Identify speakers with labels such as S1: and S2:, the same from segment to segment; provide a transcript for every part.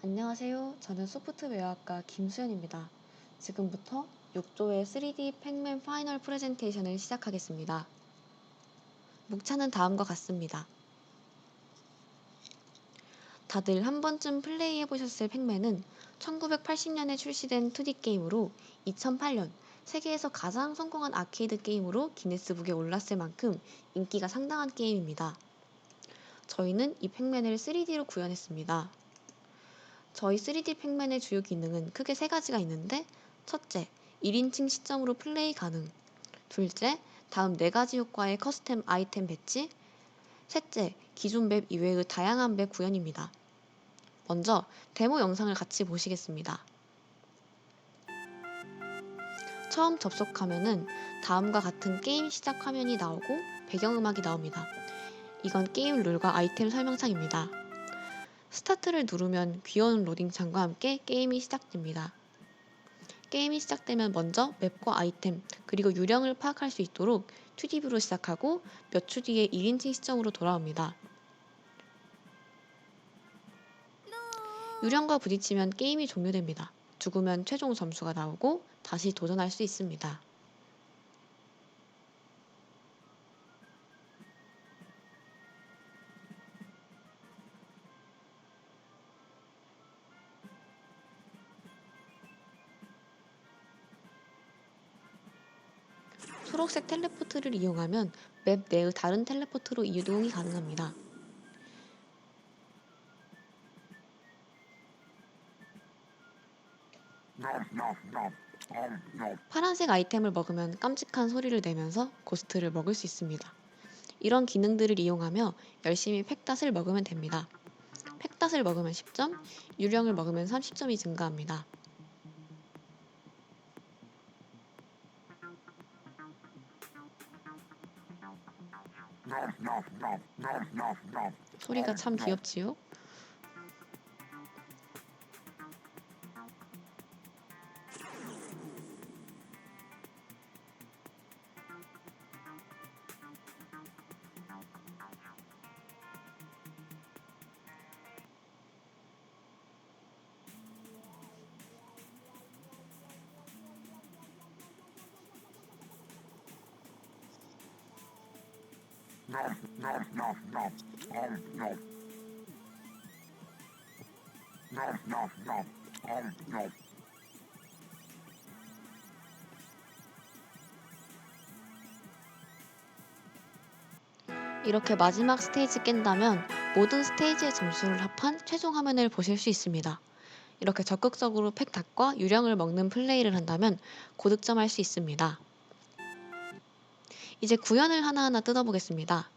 S1: 안녕하세요. 저는 소프트웨어학과 김수현입니다. 지금부터 6조의 3D 팩맨 파이널 프레젠테이션을 시작하겠습니다. 목차는 다음과 같습니다. 다들 한 번쯤 플레이해보셨을 팩맨은 1980년에 출시된 2D 게임으로 2008년 세계에서 가장 성공한 아케이드 게임으로 기네스북에 올랐을 만큼 인기가 상당한 게임입니다. 저희는 이 팩맨을 3D로 구현했습니다. 저희 3D 팩맨의 주요 기능은 크게 세 가지가 있는데, 첫째, 1인칭 시점으로 플레이 가능. 둘째, 다음 네 가지 효과의 커스텀 아이템 배치. 셋째, 기존 맵 이외의 다양한 맵 구현입니다. 먼저 데모 영상을 같이 보시겠습니다. 처음 접속하면은 다음과 같은 게임 시작 화면이 나오고 배경음악이 나옵니다. 이건 게임 룰과 아이템 설명창입니다. 스타트를 누르면 귀여운 로딩창과 함께 게임이 시작됩니다. 게임이 시작되면 먼저 맵과 아이템, 그리고 유령을 파악할 수 있도록 2D뷰로 시작하고 몇 초 뒤에 1인칭 시점으로 돌아옵니다. 유령과 부딪히면 게임이 종료됩니다. 죽으면 최종 점수가 나오고 다시 도전할 수 있습니다. 초록색 텔레포트를 이용하면 맵 내의 다른 텔레포트로 이동이 가능합니다. 파란색 아이템을 먹으면 깜찍한 소리를 내면서 고스트를 먹을 수 있습니다. 이런 기능들을 이용하며 열심히 팩닷을 먹으면 됩니다. 팩닷을 먹으면 10점, 유령을 먹으면 30점이 증가합니다. 소리가 참 귀엽지요? 이렇게 마지막 스테이지 깬다면 모든 스테이지의 점수를 합한 최종 화면을 보실 수 있습니다. 이렇게 적극적으로 팩닷과 유령을 먹는 플레이를 한다면 고득점할 수 있습니다. 이제 구현을 하나하나 뜯어보겠습니다.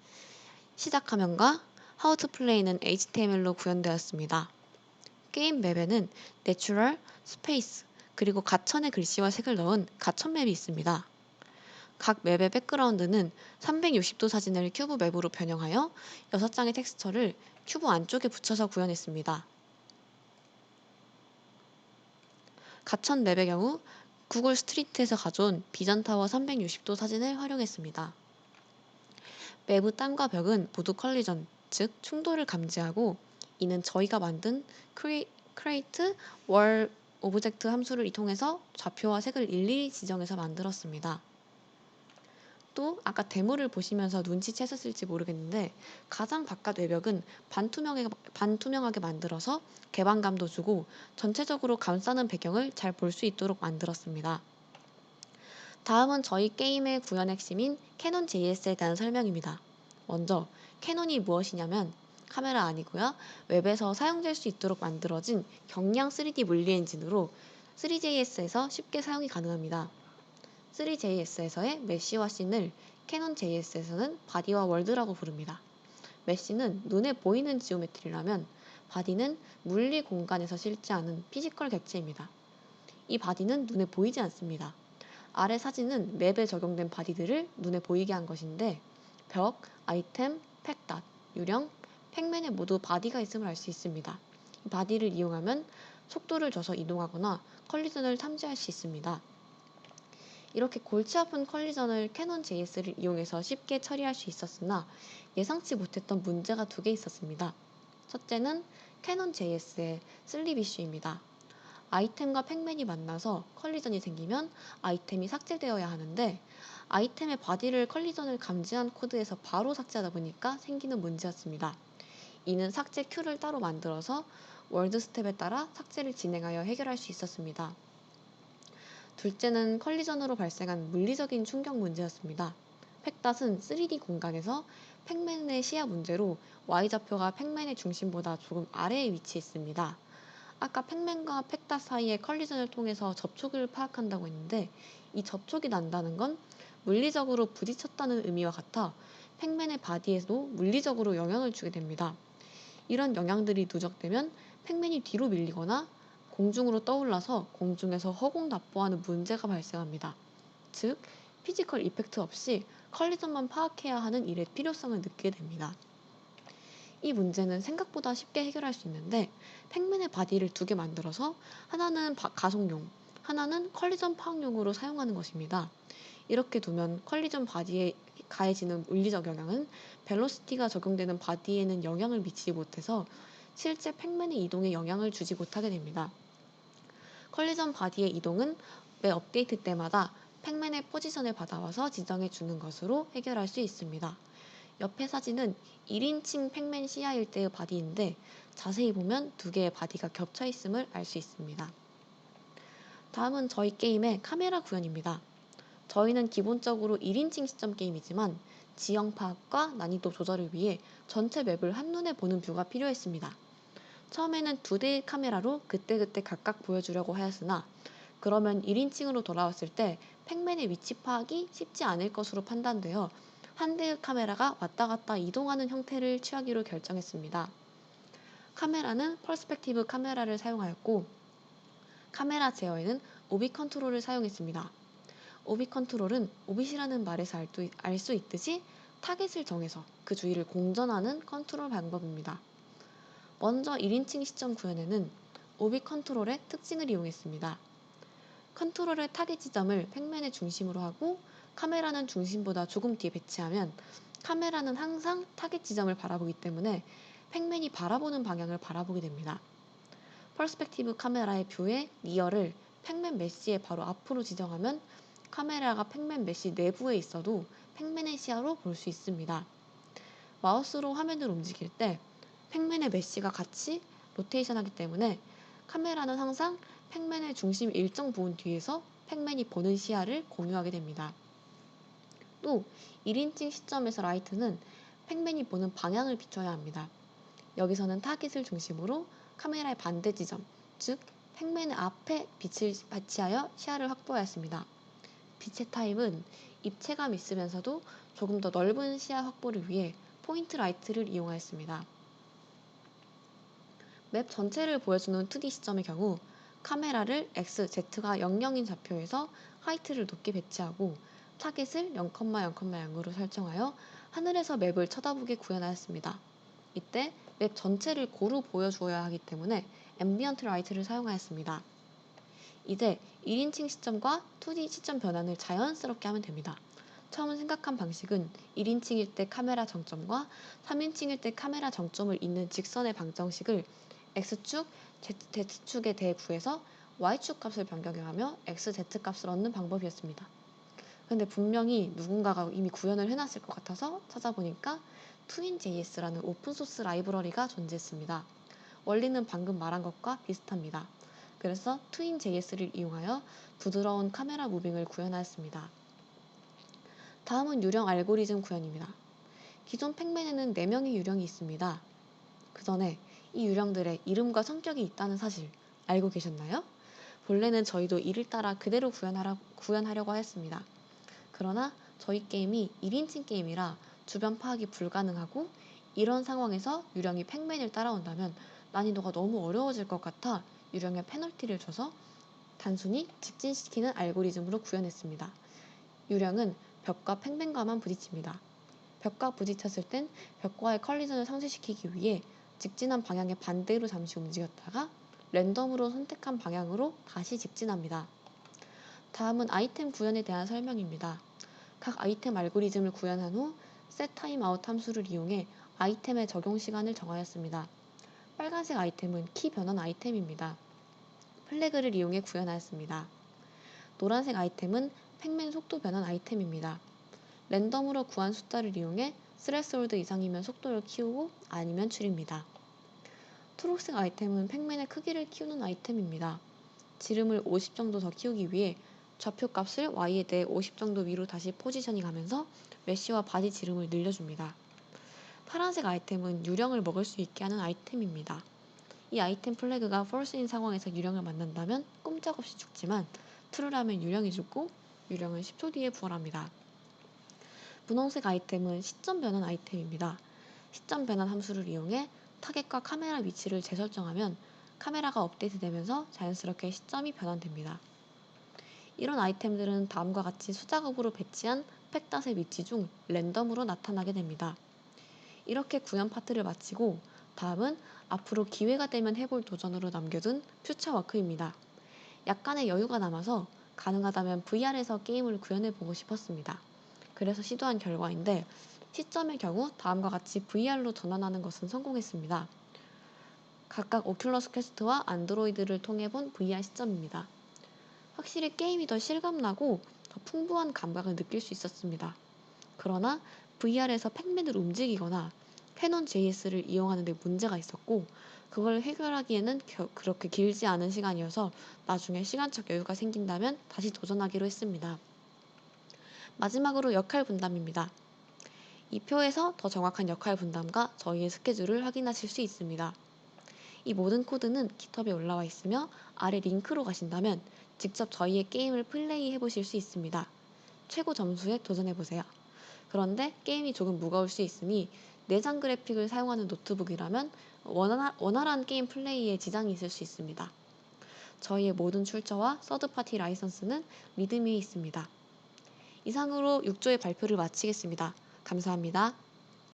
S1: 시작 화면과 How to Play는 HTML로 구현되었습니다. 게임 맵에는 내추럴, 스페이스, 그리고 가천의 글씨와 색을 넣은 가천 맵이 있습니다. 각 맵의 백그라운드는 360도 사진을 큐브 맵으로 변형하여 6장의 텍스처를 큐브 안쪽에 붙여서 구현했습니다. 가천 맵의 경우 구글 스트리트에서 가져온 비전타워 360도 사진을 활용했습니다. 맵의 땅과 벽은 모두 컬리전, 즉 충돌을 감지하고, 이는 저희가 만든 create wall 오브젝트 함수를 통해서 좌표와 색을 일일이 지정해서 만들었습니다. 또 아까 데모를 보시면서 눈치채셨을지 모르겠는데, 가장 바깥 외벽은 반투명하게 만들어서 개방감도 주고 전체적으로 감싸는 배경을 잘 볼 수 있도록 만들었습니다. 다음은 저희 게임의 구현 핵심인 캐논 JS에 대한 설명입니다. 먼저 캐논이 무엇이냐면 카메라 아니고요. 웹에서 사용될 수 있도록 만들어진 경량 3D 물리 엔진으로 3JS에서 쉽게 사용이 가능합니다. 3JS에서의 메쉬와 씬을 캐논 JS에서는 바디와 월드라고 부릅니다. 메쉬는 눈에 보이는 지오메트리라면 바디는 물리 공간에서 실제하는 피지컬 객체입니다. 이 바디는 눈에 보이지 않습니다. 아래 사진은 맵에 적용된 바디들을 눈에 보이게 한 것인데, 벽, 아이템, 팩닷, 유령, 팩맨에 모두 바디가 있음을 알 수 있습니다. 이 바디를 이용하면 속도를 줘서 이동하거나 컬리전을 탐지할 수 있습니다. 이렇게 골치 아픈 컬리전을 캐논 JS를 이용해서 쉽게 처리할 수 있었으나 예상치 못했던 문제가 두 개 있었습니다. 첫째는 캐논 JS의 슬립 이슈입니다. 아이템과 팩맨이 만나서 컬리전이 생기면 아이템이 삭제되어야 하는데 아이템의 바디를 컬리전을 감지한 코드에서 바로 삭제하다 보니까 생기는 문제였습니다. 이는 삭제 큐를 따로 만들어서 월드 스텝에 따라 삭제를 진행하여 해결할 수 있었습니다. 둘째는 컬리전으로 발생한 물리적인 충격 문제였습니다. 팩닷은 3D 공간에서 팩맨의 시야 문제로 Y좌표가 팩맨의 중심보다 조금 아래에 위치했습니다. 아까 팩맨과 팩닷 사이의 컬리전을 통해서 접촉을 파악한다고 했는데 이 접촉이 난다는 건 물리적으로 부딪혔다는 의미와 같아 팩맨의 바디에도 물리적으로 영향을 주게 됩니다. 이런 영향들이 누적되면 팩맨이 뒤로 밀리거나 공중으로 떠올라서 공중에서 허공 납보하는 문제가 발생합니다. 즉, 피지컬 이펙트 없이 컬리전만 파악해야 하는 일의 필요성을 느끼게 됩니다. 이 문제는 생각보다 쉽게 해결할 수 있는데 팩맨의 바디를 두 개 만들어서 하나는 가속용, 하나는 컬리전 파악용으로 사용하는 것입니다. 이렇게 두면 컬리전 바디에 가해지는 물리적 영향은 벨로시티가 적용되는 바디에는 영향을 미치지 못해서 실제 팩맨의 이동에 영향을 주지 못하게 됩니다. 컬리전 바디의 이동은 매 업데이트 때마다 팩맨의 포지션을 받아와서 지정해 주는 것으로 해결할 수 있습니다. 옆에 사진은 1인칭 팩맨 CI일 때의 바디인데 자세히 보면 두 개의 바디가 겹쳐 있음을 알 수 있습니다. 다음은 저희 게임의 카메라 구현입니다. 저희는 기본적으로 1인칭 시점 게임이지만 지형 파악과 난이도 조절을 위해 전체 맵을 한눈에 보는 뷰가 필요했습니다. 처음에는 2대의 카메라로 그때그때 각각 보여주려고 하였으나 그러면 1인칭으로 돌아왔을 때 팩맨의 위치 파악이 쉽지 않을 것으로 판단되어 한 대의 카메라가 왔다 갔다 이동하는 형태를 취하기로 결정했습니다. 카메라는 펄스펙티브 카메라를 사용하였고 카메라 제어에는 오빅 컨트롤을 사용했습니다. 오빅 컨트롤은 오빗이라는 말에서 알 수 있듯이 타겟을 정해서 그 주위를 공전하는 컨트롤 방법입니다. 먼저 1인칭 시점 구현에는 오빅 컨트롤의 특징을 이용했습니다. 컨트롤의 타겟 지점을 팩맨의 중심으로 하고 카메라는 중심보다 조금 뒤에 배치하면 카메라는 항상 타겟 지점을 바라보기 때문에 팩맨이 바라보는 방향을 바라보게 됩니다. 퍼스펙티브 카메라의 뷰의 리어를 팩맨 메시의 바로 앞으로 지정하면 카메라가 팩맨 메시 내부에 있어도 팩맨의 시야로 볼 수 있습니다. 마우스로 화면을 움직일 때 팩맨의 메시가 같이 로테이션하기 때문에 카메라는 항상 팩맨의 중심 일정 부분 뒤에서 팩맨이 보는 시야를 공유하게 됩니다. 또 1인칭 시점에서 라이트는 팩맨이 보는 방향을 비춰야 합니다. 여기서는 타깃을 중심으로 카메라의 반대 지점, 즉 팩맨의 앞에 빛을 배치하여 시야를 확보하였습니다. 빛의 타입은 입체감 있으면서도 조금 더 넓은 시야 확보를 위해 포인트 라이트를 이용하였습니다. 맵 전체를 보여주는 2D 시점의 경우 카메라를 X, Z가 00인 좌표에서 하이트를 높게 배치하고 타겟을 0,0,0으로 설정하여 하늘에서 맵을 쳐다보게 구현하였습니다. 이때 맵 전체를 고루 보여주어야 하기 때문에 앰비언트 라이트를 사용하였습니다. 이제 1인칭 시점과 2D 시점 변환을 자연스럽게 하면 됩니다. 처음 생각한 방식은 1인칭일 때 카메라 정점과 3인칭일 때 카메라 정점을 잇는 직선의 방정식을 X축, Z축에 대해 구해서 Y축 값을 변경하며 XZ 값을 얻는 방법이었습니다. 근데 분명히 누군가가 이미 구현을 해놨을 것 같아서 찾아보니까 twin.js라는 오픈소스 라이브러리가 존재했습니다. 원리는 방금 말한 것과 비슷합니다. 그래서 twin.js를 이용하여 부드러운 카메라 무빙을 구현하였습니다. 다음은 유령 알고리즘 구현입니다. 기존 팩맨에는 4명의 유령이 있습니다. 그 전에 이 유령들의 이름과 성격이 있다는 사실 알고 계셨나요? 본래는 저희도 이를 따라 그대로 구현하려고 하였습니다. 그러나 저희 게임이 1인칭 게임이라 주변 파악이 불가능하고 이런 상황에서 유령이 팩맨을 따라온다면 난이도가 너무 어려워질 것 같아 유령에 페널티를 줘서 단순히 직진시키는 알고리즘으로 구현했습니다. 유령은 벽과 팩맨과만 부딪힙니다. 벽과 부딪혔을 땐 벽과의 컬리전을 상쇄시키기 위해 직진한 방향의 반대로 잠시 움직였다가 랜덤으로 선택한 방향으로 다시 직진합니다. 다음은 아이템 구현에 대한 설명입니다. 각 아이템 알고리즘을 구현한 후 setTimeout 함수를 이용해 아이템의 적용 시간을 정하였습니다. 빨간색 아이템은 키 변환 아이템입니다. 플래그를 이용해 구현하였습니다. 노란색 아이템은 팩맨 속도 변환 아이템입니다. 랜덤으로 구한 숫자를 이용해 스레스홀드 이상이면 속도를 키우고 아니면 줄입니다. 초록색 아이템은 팩맨의 크기를 키우는 아이템입니다. 지름을 50 정도 더 키우기 위해 좌표 값을 Y에 대해 50 정도 위로 다시 포지셔닝 하면서 메쉬와 바디 지름을 늘려줍니다. 파란색 아이템은 유령을 먹을 수 있게 하는 아이템입니다. 이 아이템 플래그가 false인 상황에서 유령을 만난다면 꼼짝없이 죽지만 true라면 유령이 죽고 유령은 10초 뒤에 부활합니다. 분홍색 아이템은 시점 변환 아이템입니다. 시점 변환 함수를 이용해 타겟과 카메라 위치를 재설정하면 카메라가 업데이트되면서 자연스럽게 시점이 변환됩니다. 이런 아이템들은 다음과 같이 수작업으로 배치한 팩닷의 위치 중 랜덤으로 나타나게 됩니다. 이렇게 구현 파트를 마치고 다음은 앞으로 기회가 되면 해볼 도전으로 남겨둔 퓨처워크입니다. 약간의 여유가 남아서 가능하다면 VR에서 게임을 구현해보고 싶었습니다. 그래서 시도한 결과인데 시점의 경우 다음과 같이 VR로 전환하는 것은 성공했습니다. 각각 오큘러스 퀘스트와 안드로이드를 통해 본 VR 시점입니다. 확실히 게임이 더 실감나고 더 풍부한 감각을 느낄 수 있었습니다. 그러나 VR에서 팩맨을 움직이거나 캐논 JS를 이용하는 데 문제가 있었고 그걸 해결하기에는 그렇게 길지 않은 시간이어서 나중에 시간적 여유가 생긴다면 다시 도전하기로 했습니다. 마지막으로 역할 분담입니다. 이 표에서 더 정확한 역할 분담과 저희의 스케줄을 확인하실 수 있습니다. 이 모든 코드는 깃허브에 올라와 있으며 아래 링크로 가신다면 직접 저희의 게임을 플레이해 보실 수 있습니다. 최고 점수에 도전해 보세요. 그런데 게임이 조금 무거울 수 있으니 내장 그래픽을 사용하는 노트북이라면 원활한 게임 플레이에 지장이 있을 수 있습니다. 저희의 모든 출처와 서드파티 라이선스는 리드미에 있습니다. 이상으로 6조의 발표를 마치겠습니다. 감사합니다.